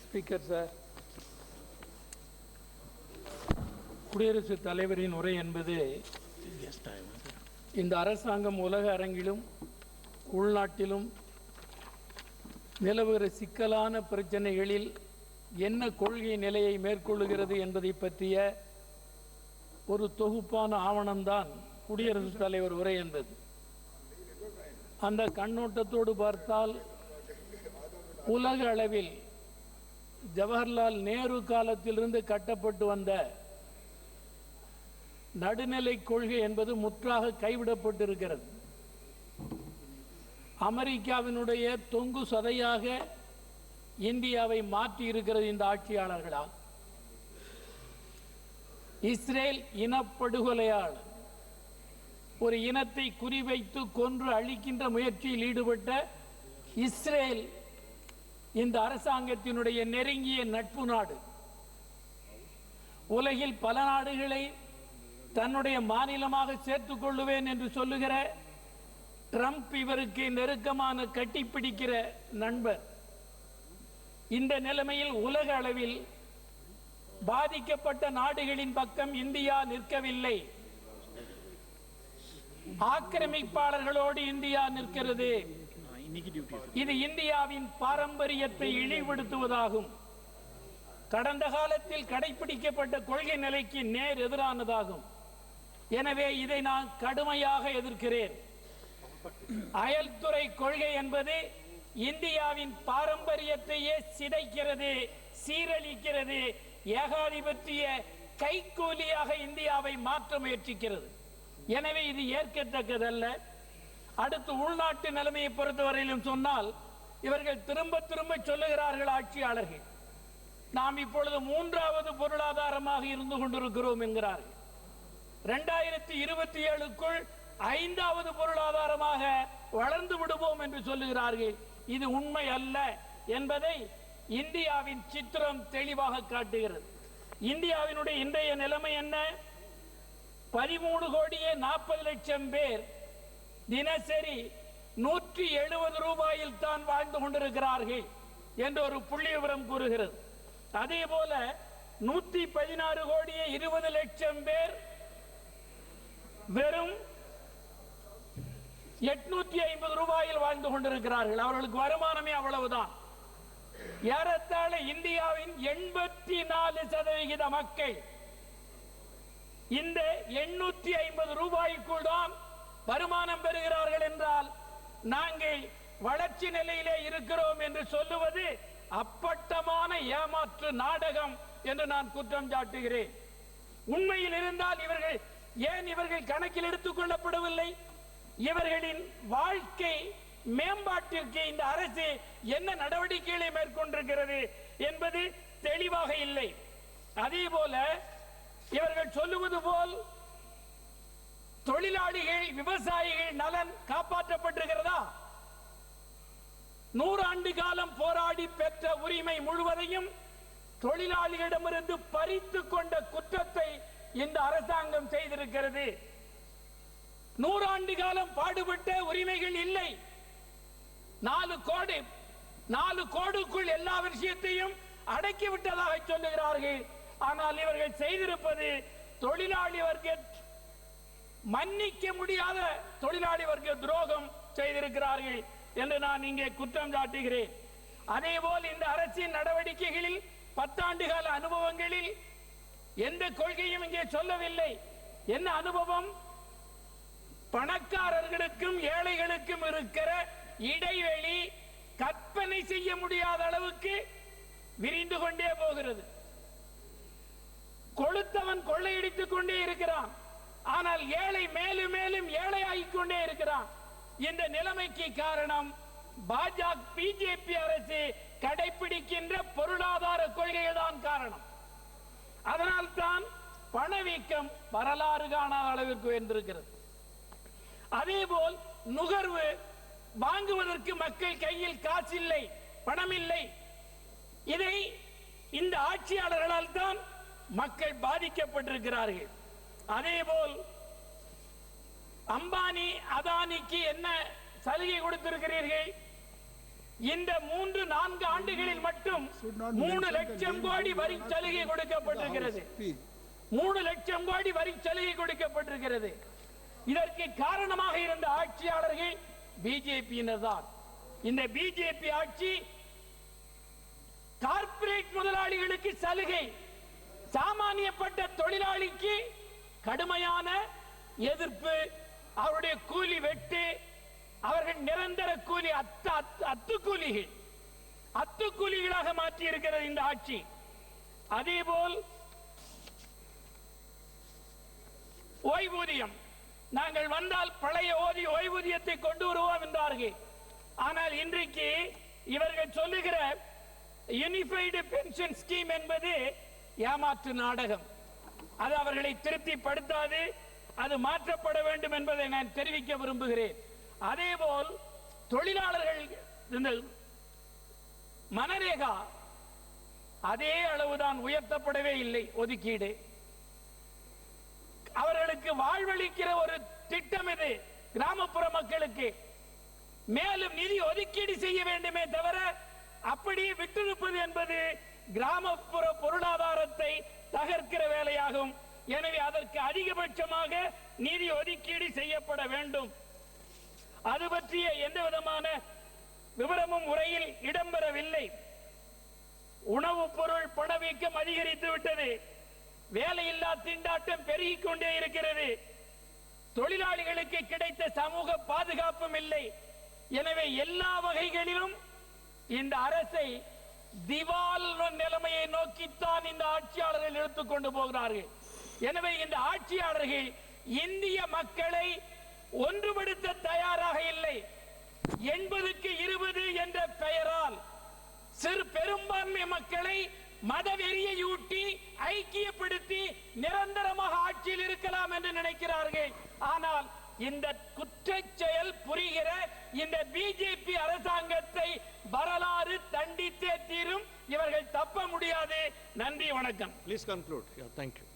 Speaker sir, குடியரசுத் தலைவரின் உரை என்பது இந்த அரசாங்கம் உலக அரங்கிலும் உள்நாட்டிலும் நிலவுகிற சிக்கலான பிரச்சனைகளில் என்ன கொள்கை நிலையை மேற்கொள்ளுகிறது என்பதை பற்றிய ஒரு தொகுப்பான ஆவணம்தான் குடியரசுத் தலைவர் உரை என்பது. அந்த கண்ணோட்டத்தோடு பார்த்தால் உலக அளவில் ஜவஹர்லால் நேரு காலத்திலிருந்து கட்டப்பட்டு வந்த நடுநிலை கொள்கை என்பது முற்றாக கைவிடப்பட்டிருக்கிறது. அமெரிக்காவினுடைய தொங்கு சதையாக இந்தியாவை மாற்றி இருக்கிறது இந்த ஆட்சியாளர்களால். இஸ்ரேல் இனப்படுகொலையாளர் ஒரு இனத்தை குறிவைத்து கொன்று அழிக்கின்ற முயற்சியில் ஈடுபட்ட இஸ்ரேல் இந்த அரசாங்கத்தினுடைய நெருங்கிய நட்பு நாடு. உலகில் பல நாடுகளை தன்னுடைய மாநிலமாக சேர்த்துக் கொள்ளுவேன் என்று சொல்லுகிற ட்ரம்ப் இவருக்கு நெருக்கமான கட்டிப்பிடிக்கிற நண்பர். இந்த நிலைமையில் உலக அளவில் பாதிக்கப்பட்ட நாடுகளின் பக்கம் இந்தியா நிற்கவில்லை. ஆக்கிரமிப்பாளர்களோடு இந்தியா நிற்கிறது. இது இந்தியாவின் பாரம்பரியத்தை இழிவுபடுத்துவதாகும். கடந்த காலத்தில் கடைபிடிக்கப்பட்ட கொள்கை நிலைக்கு நேர் எதிரானதாகும். எனவே இதை நான் கடுமையாக எதிர்க்கிறேன். அயல்துறை கொள்கை என்பது இந்தியாவின் பாரம்பரியத்தையே சிதைக்கிறது, சீரழிக்கிறது, ஏகாதிபத்திய கைக்கூலியாக இந்தியாவை மாற்ற முயற்சிக்கிறது. எனவே இது ஏற்கத்தக்கதல்ல. அடுத்து உள்நாட்டு நிலைமையை பொறுத்தவரையிலும் சொன்னால், இவர்கள் திரும்ப திரும்ப சொல்லுகிறார்கள் ஆட்சியாளர்கள், நாம் இப்பொழுது மூன்றாவது பொருளாதாரமாக இருந்து கொண்டிருக்கிறோம் என்கிறார்கள். 2027க்குள் 5வது பொருளாதாரமாக வளர்ந்து விடுவோம் என்று சொல்லுகிறார்கள். இது உண்மை அல்ல என்பதை இந்தியாவின் சித்திரம் தெளிவாக காட்டுகிறது. இந்தியாவினுடைய இன்றைய நிலைமை என்ன? 13,40,00,000 பேர் தினசரி 170 ரூபாயில் தான் வாழ்ந்து கொண்டிருக்கிறார்கள் என்று ஒரு புள்ளி விவரம் கூறுகிறது. அதே போல 116,20,00,000 பேர் வெறும் 850 ரூபாயில் வாழ்ந்து கொண்டிருக்கிறார்கள். அவர்களுக்கு வருமானமே அவ்வளவுதான். ஏறத்தாழ இந்தியாவின் 84% மக்கள் இந்த 850 ரூபாய்க்குள் தான் வருமானம் பெறுகிறார்கள் என்றால் நாங்கள் வளர்ச்சி நிலையிலே இருக்கிறோம் என்று சொல்லுவது அப்பட்டமான ஏமாற்று நாடகம் என்று நான் குற்றம் சாட்டுகிறேன். உண்மையில் இருந்தால் இவர்கள் கணக்கில் எடுத்துக் கொள்ளப்படவில்லை. இவர்களின் வாழ்க்கை மேம்பாட்டிற்கு இந்த அரசு என்ன நடவடிக்கைகளை மேற்கொண்டிருக்கிறது என்பது தெளிவாக இல்லை. அதே போல இவர்கள் சொல்லுவது போல் தொழிலாளிகள், விவசாயிகள் நலன் காப்பாற்றப்பட்டிருக்கிறதா? 100 ஆண்டு காலம் போராடி பெற்ற உரிமை முழுவதையும் தொழிலாளிகளிடமிருந்து பறித்து கொண்ட குற்றத்தை இந்த அரசாங்கம் செய்திருக்கிறது. 100 ஆண்டு காலம் பாடுபட்ட உரிமைகள் இல்லை. 4 கோடுக்குள் எல்லா விஷயத்தையும் அடக்கிவிட்டதாக சொல்லுகிறார்கள். ஆனால் இவர்கள் செய்திருப்பது தொழிலாளி வர்க்க மன்னிக்க முடியாத தொழிலாளி வர்க்க துரோகம் செய்திருக்கிறார்கள் என்று நான் இங்கே குற்றம் சாட்டுகிறேன். அதேபோல் இந்த அரசின் நடவடிக்கைகளில் 10 ஆண்டுகால அனுபவங்களில் எந்த கொள்கையும் இங்கே சொல்லவில்லை. என்ன அனுபவம்? பணக்காரர்களுக்கும் ஏழைகளுக்கும் இருக்கிற இடைவெளி கற்பனை செய்ய முடியாத அளவுக்கு விரிந்து கொண்டே போகிறது. கொடுத்தவன் கொள்ளையடித்துக் கொண்டே இருக்கிறான். ஆனால் ஏழை மேலும் மேலும் ஏழையாகிக் கொண்டே இருக்கிறான். இந்த நிலைமைக்கு காரணம் பிஜேபி அரசு கடைபிடிக்கின்ற பொருளாதார கொள்கைகள் தான் காரணம். அதனால் தான் பணவீக்கம் வரலாறு காணாத அளவிற்கு உயர்ந்திருக்கிறது. அதேபோல் நுகர்வு, வாங்குவதற்கு மக்கள் கையில் காசு இல்லை, பணம் இல்லை. இதை இந்த ஆட்சியாளர்களால் தான் மக்கள் பாதிக்கப்பட்டிருக்கிறார்கள். அதேபோல் அம்பானி, அதானிக்கு என்ன சலுகை கொடுத்திருக்கிறீர்கள்? இந்த 3-4 ஆண்டுகளில் மட்டும் 3 லட்சம் கோடி வரி சலுகை கொடுக்கப்பட்டிருக்கிறது. 3 லட்சம் கோடி வரி சலுகை கொடுக்கப்பட்டிருக்கிறது. இதற்கு காரணமாக இருந்த ஆட்சியாளர்கள் பிஜேபியினர் தான். இந்த பிஜேபி ஆட்சி கார்ப்பரேட் முதலாளிகளுக்கு சலுகை, சாமானியப்பட்ட தொழிலாளிக்கு கடுமையான எதிர்ப்பு, அவருடைய கூலி வெட்டு, அவர்கள் நிரந்தர கூலி அத்துக்கூலிகளாக மாற்றி இருக்கிறது இந்த ஆட்சி. அதேபோல் ஓய்வூதியம், நாங்கள் வந்தால் பழைய ஓய்வூதியத்தை கொண்டு வருவோம் என்றார்கள். ஆனால் இன்றைக்கு இவர்கள் சொல்லுகிற யூனிஃபைடு பென்ஷன் ஸ்கீம் என்பது ஏமாற்று நாடகம். அது அவர்களை திருப்திப்படுத்தாது. அது மாற்றப்பட வேண்டும் என்பதை நான் தெரிவிக்க விரும்புகிறேன். அதேபோல் தொழிலாளர்கள் இந்த மனரேகா அதே அளவுதான் உயர்த்தப்படவே இல்லை ஒதுக்கீடு. அவர்களுக்கு வாழ்வளிக்கிற ஒரு திட்டம் இது. கிராமப்புற மக்களுக்கு மேலும் நிதி ஒதுக்கீடு செய்ய வேண்டுமே தவிர அப்படியே விட்டிருப்பது என்பது கிராமப்புற பொருளாதாரத்தை தகர்க்கிற வேலையாகும். எனவே அதற்கு அதிகபட்சமாக நிதி ஒதுக்கீடு செய்யப்பட வேண்டும். அது பற்றிய எந்த விதமான விவரமும் உரையில் இடம்பெறவில்லை. உணவுப் பொருள் பணவீக்கம் அதிகரித்து விட்டது. வேலையில்லா திண்டாட்டம் பெருகிக் கொண்டே இருக்கிறது. தொழிலாளிகளுக்கு கிடைத்த சமூக பாதுகாப்பும் இல்லை. எனவே எல்லா வகைகளிலும் இந்த அரசை திவால் நிலைமையை நோக்கித்தான் இந்த ஆட்சியாளர்கள் எடுத்துக்கொண்டு போகிறார்கள். எனவே இந்த ஆட்சியாளர்கள் இந்திய மக்களை ஒன்றுபடுத்த தயாராக இல்லை. 80க்கு 20 என்ற பெயரால் சிறு பெரும்பான்மை மக்களை மதவெறியூட்டி ஐக்கியப்படுத்தி நிரந்தரமாக ஆட்சியில் இருக்கலாம் என்று நினைக்கிறார்கள். ஆனால் இந்த குற்றச் செயல் புரிகிற இந்த பிஜேபி அரசாங்கத்தை வரலாறு தண்டித்தே தீரும். இவர்கள் தப்ப முடியாது. நன்றி, வணக்கம். Please conclude. Yeah, thank you.